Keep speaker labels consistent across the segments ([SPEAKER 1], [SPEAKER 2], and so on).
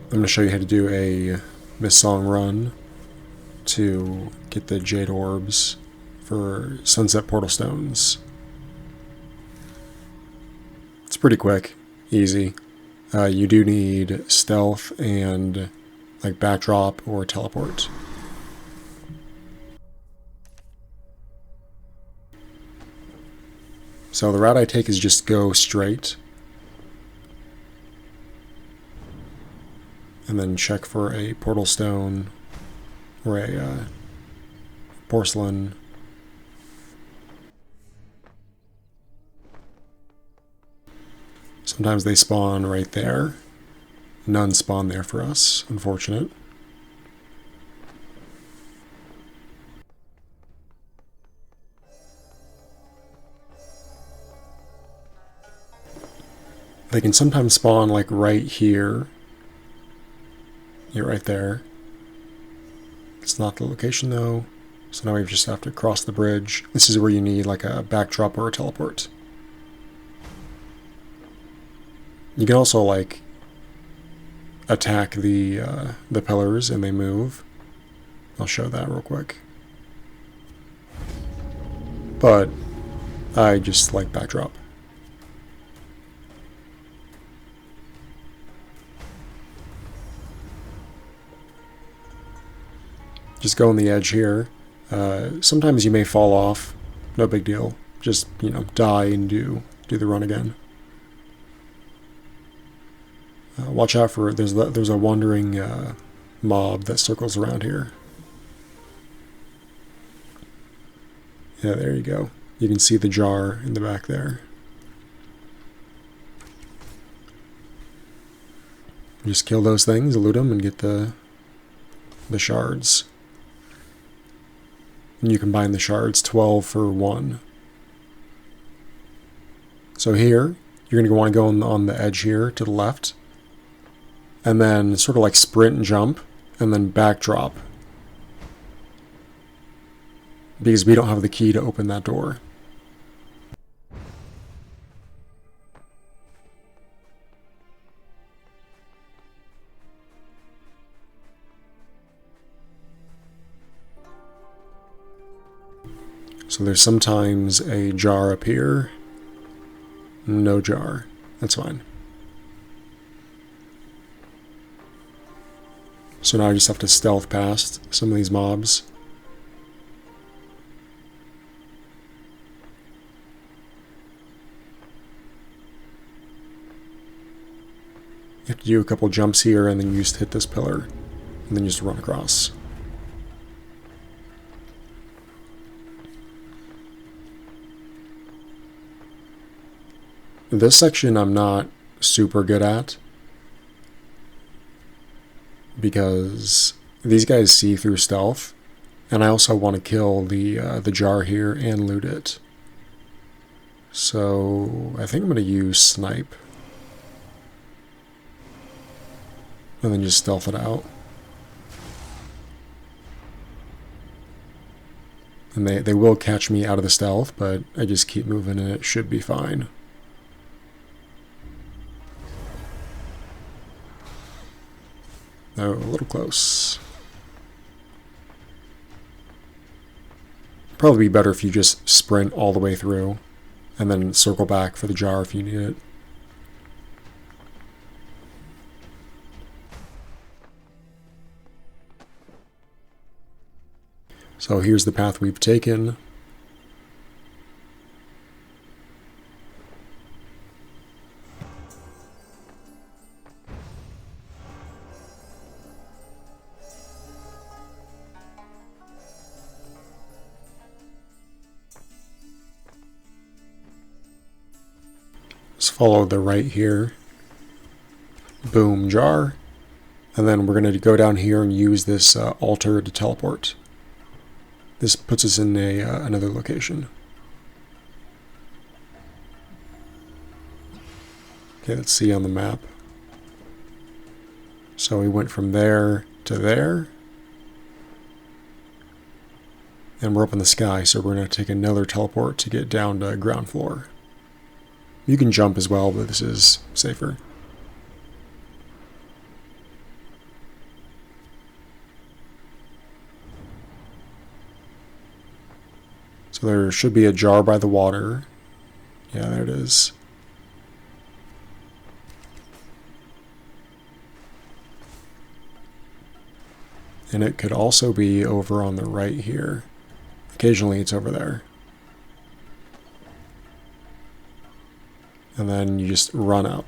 [SPEAKER 1] I'm going to show you how to do a Mistsong run to get the Jade orbs for Sunset Portal Stones. It's pretty quick, easy. You do need stealth and like backdrop or teleport. So the route I take is just go straight and then check for a portal stone or a porcelain. Sometimes they spawn right there. None spawn there for us, unfortunate. They can sometimes spawn like right here. Yeah, right there. It's not the location though, so now we just have to cross the bridge. This is where you need like a backdrop or a teleport. You can also like attack the pillars and they move. I'll show that real quick. But I just like backdrop. Just go on the edge here. Sometimes you may fall off. No big deal. Just, you know, die and do the run again. Watch out for there's a wandering mob that circles around here. Yeah, there you go. You can see the jar in the back there. Just kill those things, loot them, and get the shards. And you combine the shards, 12 for 1. So here, you're going to want to go on the edge here to the left. And then sort of like sprint and jump, and then backdrop. Because we don't have the key to open that door. So there's sometimes a jar up here. No jar. That's fine. So now I just have to stealth past some of these mobs. You have to do a couple jumps here and then you just hit this pillar. And then you just run across. This section I'm not super good at. Because these guys see through stealth, and I also want to kill the jar here and loot it. So I think I'm going to use snipe, and then just stealth it out. And they will catch me out of the stealth, but I just keep moving and it should be fine. Oh, a little close. Probably be better if you just sprint all the way through and then circle back for the jar if you need it. So here's the path we've taken. Just follow the right here. Boom, jar. And then we're going to go down here and use this altar to teleport. This puts us in another location. Okay, let's see on the map. So we went from there to there. And we're up in the sky, so we're going to take another teleport to get down to ground floor. You can jump as well, but this is safer. So there should be a jar by the water. Yeah, there it is. And it could also be over on the right here. Occasionally it's over there. And then you just run up.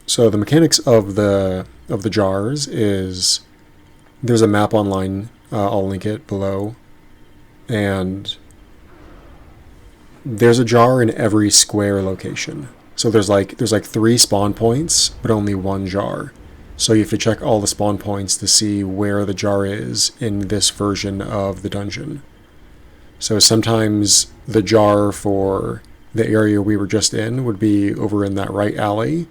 [SPEAKER 1] So the mechanics of the jars is there's a map online. I'll link it below. And there's a jar in every square location. So there's like 3 spawn points, but only 1 jar. So you have to check all the spawn points to see where the jar is in this version of the dungeon. So sometimes the jar for the area we were just in would be over in that right alley,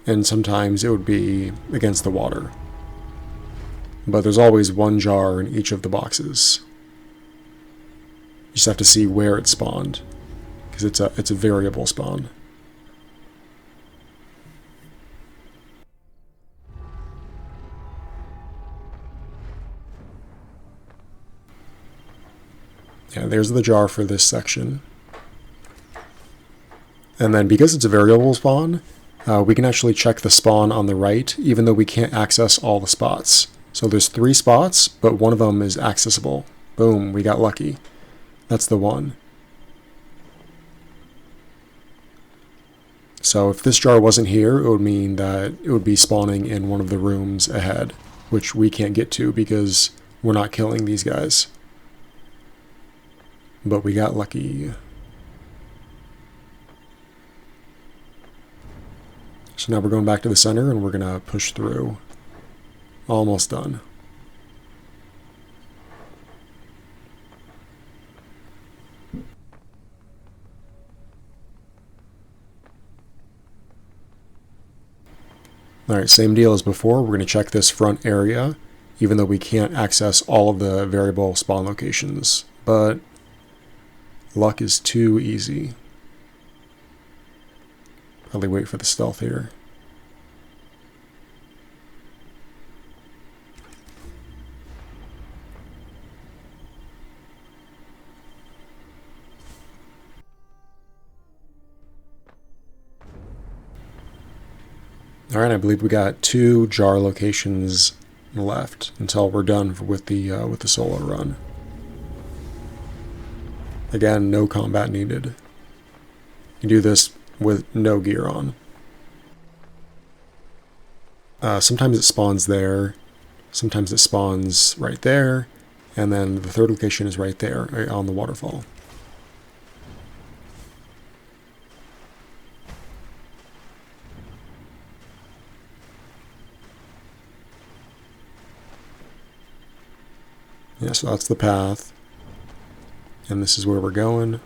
[SPEAKER 1] and sometimes it would be against the water. But there's always 1 jar in each of the boxes. You just have to see where it spawned, because it's a variable spawn. Yeah, there's the jar for this section. And then because it's a variable spawn, we can actually check the spawn on the right, even though we can't access all the spots. So there's 3 spots, but one of them is accessible. Boom, we got lucky. That's the one. So if this jar wasn't here, it would mean that it would be spawning in one of the rooms ahead, which we can't get to because we're not killing these guys. But we got lucky. So now we're going back to the center and we're going to push through. Almost done. Alright, same deal as before. We're going to check this front area, even though we can't access all of the variable spawn locations. But luck is too easy. Probably wait for the stealth here. Alright, I believe we got 2 jar locations left until we're done with the solo run. Again, no combat needed. You do this with no gear on. Sometimes it spawns there, sometimes it spawns right there, and then the third location is right there on the waterfall. Yeah, so that's the path. And this is where we're going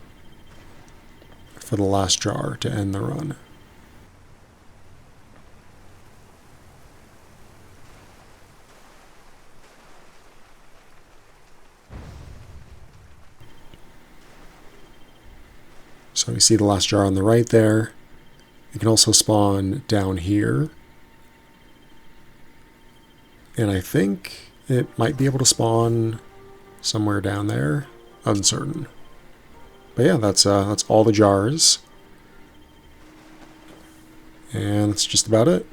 [SPEAKER 1] for the last jar to end the run. So you see the last jar on the right there. You can also spawn down here. And I think it might be able to spawn somewhere down there. Uncertain. But yeah, that's all the jars. And that's just about it.